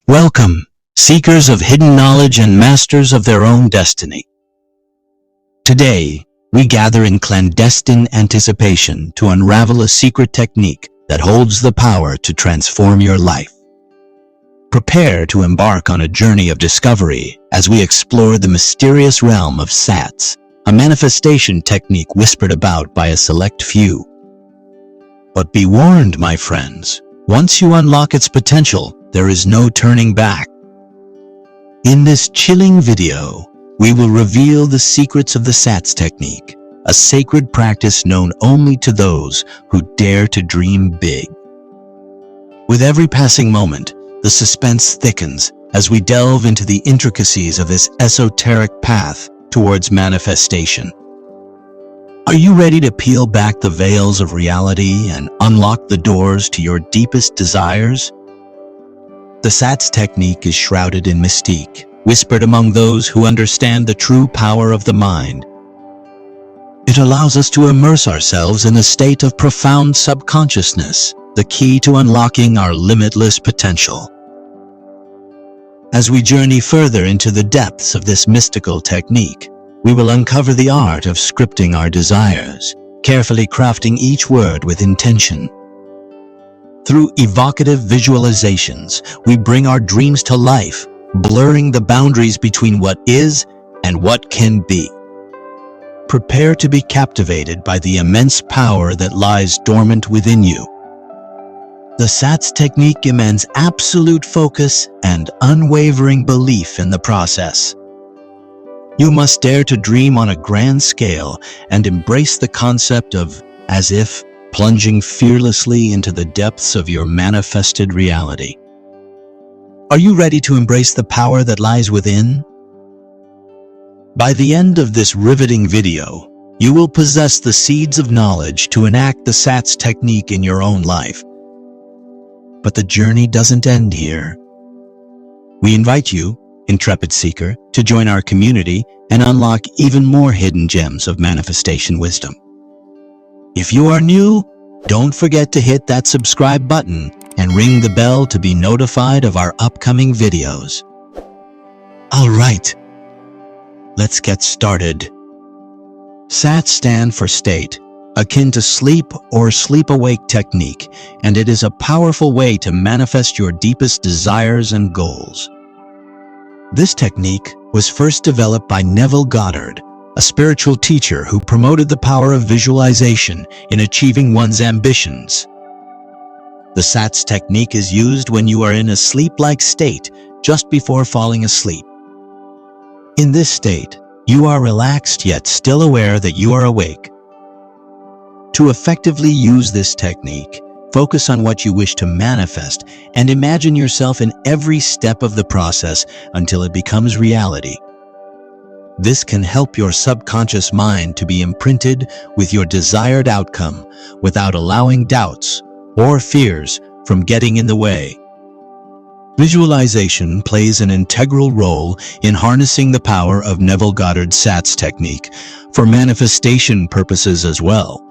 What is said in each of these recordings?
Welcome, seekers of hidden knowledge and masters of their own destiny. Today, we gather in clandestine anticipation to unravel a secret technique that holds the power to transform your life. Prepare to embark on a journey of discovery as we explore the mysterious realm of SATS, a manifestation technique whispered about by a select few. But be warned, my friends, once you unlock its potential, there is no turning back. In this chilling video, we will reveal the secrets of the SATS technique, a sacred practice known only to those who dare to dream big. With every passing moment, the suspense thickens as we delve into the intricacies of this esoteric path towards manifestation. Are you ready to peel back the veils of reality and unlock the doors to your deepest desires? The SATS technique is shrouded in mystique, whispered among those who understand the true power of the mind. It allows us to immerse ourselves in a state of profound subconsciousness, the key to unlocking our limitless potential. As we journey further into the depths of this mystical technique, we will uncover the art of scripting our desires, carefully crafting each word with intention. Through evocative visualizations, we bring our dreams to life, blurring the boundaries between what is and what can be. Prepare to be captivated by the immense power that lies dormant within you. The SATS technique demands absolute focus and unwavering belief in the process. You must dare to dream on a grand scale and embrace the concept of as if, plunging fearlessly into the depths of your manifested reality. Are you ready to embrace the power that lies within? By the end of this riveting video, you will possess the seeds of knowledge to enact the SATS technique in your own life. But the journey doesn't end here. We invite you, intrepid seeker, to join our community and unlock even more hidden gems of manifestation wisdom. If you are new, don't forget to hit that subscribe button and ring the bell to be notified of our upcoming videos. All right, let's get started. SATS stands for state, akin to sleep or sleep-awake technique, and it is a powerful way to manifest your deepest desires and goals. This technique was first developed by Neville Goddard, a spiritual teacher who promoted the power of visualization in achieving one's ambitions. The SATS technique is used when you are in a sleep-like state just before falling asleep. In this state, you are relaxed yet still aware that you are awake. To effectively use this technique, focus on what you wish to manifest and imagine yourself in every step of the process until it becomes reality. This can help your subconscious mind to be imprinted with your desired outcome without allowing doubts or fears from getting in the way. Visualization plays an integral role in harnessing the power of Neville Goddard's SATS technique for manifestation purposes as well.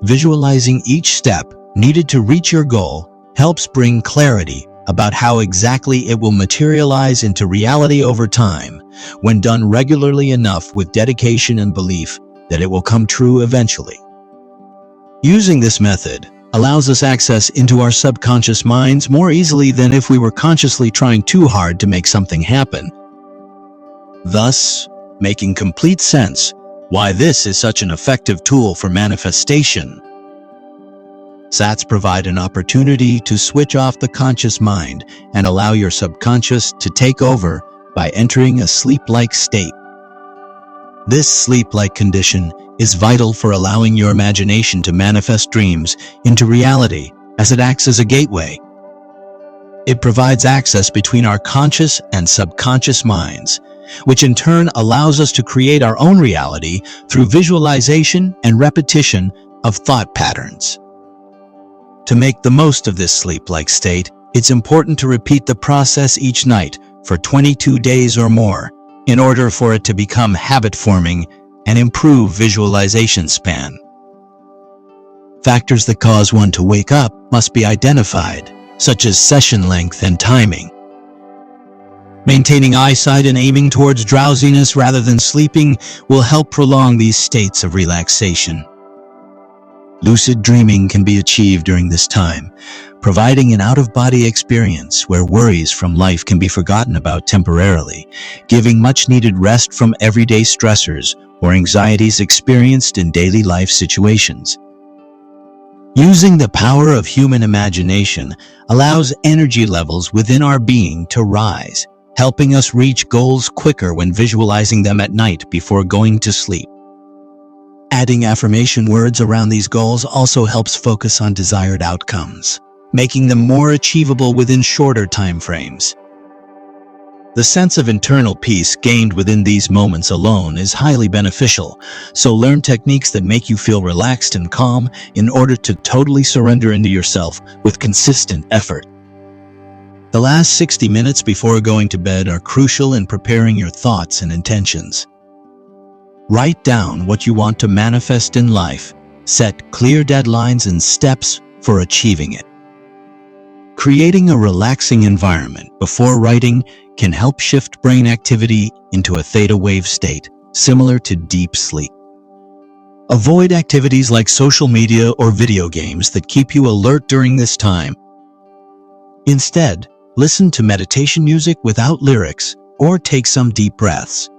Visualizing each step needed to reach your goal helps bring clarity about how exactly it will materialize into reality over time, when done regularly enough with dedication and belief that it will come true eventually. Using this method allows us access into our subconscious minds more easily than if we were consciously trying too hard to make something happen. Thus, making complete sense why this is such an effective tool for manifestation. SATS provide an opportunity to switch off the conscious mind and allow your subconscious to take over by entering a sleep-like state. This sleep-like condition is vital for allowing your imagination to manifest dreams into reality as it acts as a gateway. It provides access between our conscious and subconscious minds, which in turn allows us to create our own reality through visualization and repetition of thought patterns. To make the most of this sleep-like state, it's important to repeat the process each night for 22 days or more in order for it to become habit-forming and improve visualization span. Factors that cause one to wake up must be identified such as session length and timing. Maintaining eyesight and aiming towards drowsiness rather than sleeping will help prolong these states of relaxation. Lucid dreaming can be achieved during this time, providing an out-of-body experience where worries from life can be forgotten about temporarily, giving much-needed rest from everyday stressors or anxieties experienced in daily life situations. Using the power of human imagination allows energy levels within our being to rise, helping us reach goals quicker when visualizing them at night before going to sleep. Adding affirmation words around these goals also helps focus on desired outcomes, making them more achievable within shorter time frames. The sense of internal peace gained within these moments alone is highly beneficial, so learn techniques that make you feel relaxed and calm in order to totally surrender into yourself with consistent effort. The last 60 minutes before going to bed are crucial in preparing your thoughts and intentions. Write down what you want to manifest in life. Set clear deadlines and steps for achieving it. Creating a relaxing environment before writing can help shift brain activity into a theta wave state, similar to deep sleep. Avoid activities like social media or video games that keep you alert during this time. Instead, listen to meditation music without lyrics or take some deep breaths.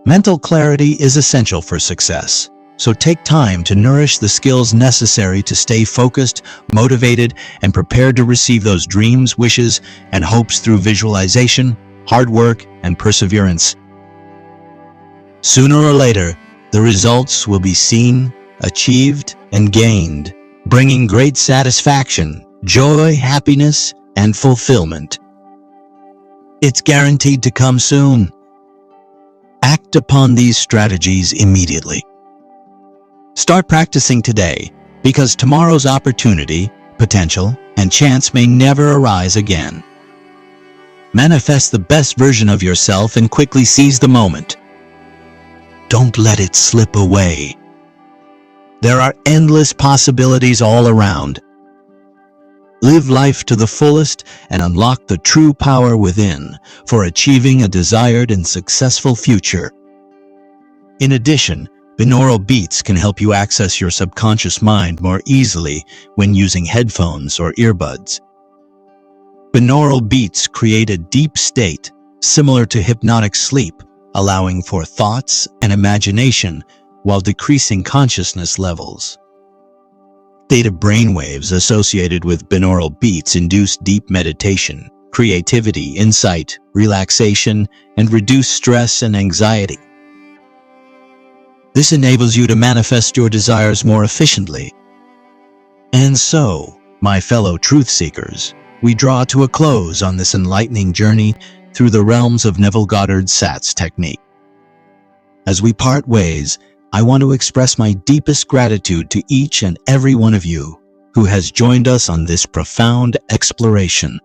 Mental clarity is essential for success, so take time to nourish the skills necessary to stay focused, motivated, and prepared to receive those dreams, wishes, and hopes through visualization, hard work, and perseverance. Sooner or later, the results will be seen, achieved, and gained, bringing great satisfaction, joy, happiness, and fulfillment. It's guaranteed to come soon. Act upon these strategies immediately. Start practicing today, because tomorrow's opportunity, potential, and chance may never arise again. Manifest the best version of yourself and quickly seize the moment. Don't let it slip away. There are endless possibilities all around. Live life to the fullest and unlock the true power within for achieving a desired and successful future. In addition, binaural beats can help you access your subconscious mind more easily when using headphones or earbuds. Binaural beats create a deep state similar to hypnotic sleep, allowing for thoughts and imagination while decreasing consciousness levels. Theta brainwaves associated with binaural beats induce deep meditation, creativity, insight, relaxation, and reduce stress and anxiety. This enables you to manifest your desires more efficiently. And so, my fellow truth seekers, we draw to a close on this enlightening journey through the realms of Neville Goddard's SATS technique. As we part ways, I want to express my deepest gratitude to each and every one of you who has joined us on this profound exploration.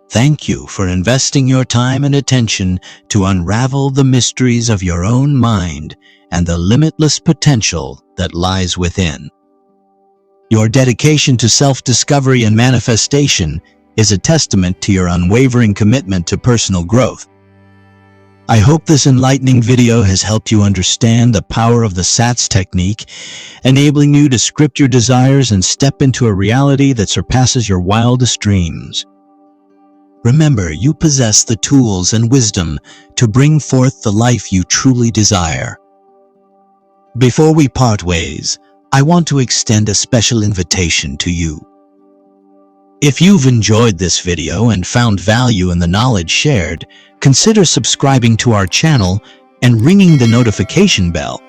Thank you for investing your time and attention to unravel the mysteries of your own mind and the limitless potential that lies within. Your dedication to self-discovery and manifestation is a testament to your unwavering commitment to personal growth. I hope this enlightening video has helped you understand the power of the SATS technique, enabling you to script your desires and step into a reality that surpasses your wildest dreams. Remember, you possess the tools and wisdom to bring forth the life you truly desire. Before we part ways, I want to extend a special invitation to you. If you've enjoyed this video and found value in the knowledge shared, consider subscribing to our channel and ringing the notification bell.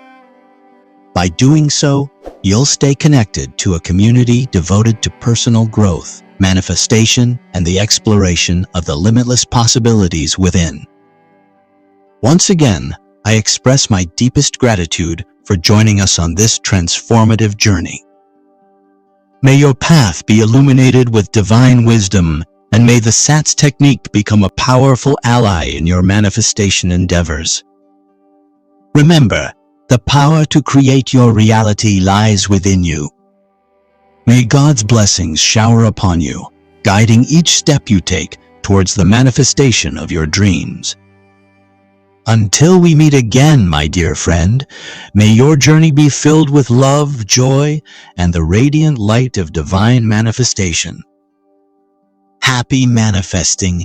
By doing so, you'll stay connected to a community devoted to personal growth, manifestation, and the exploration of the limitless possibilities within. Once again, I express my deepest gratitude for joining us on this transformative journey. May your path be illuminated with divine wisdom, and may the SATS technique become a powerful ally in your manifestation endeavors. Remember, the power to create your reality lies within you. May God's blessings shower upon you, guiding each step you take towards the manifestation of your dreams. Until we meet again, my dear friend, may your journey be filled with love, joy, and the radiant light of divine manifestation. Happy manifesting!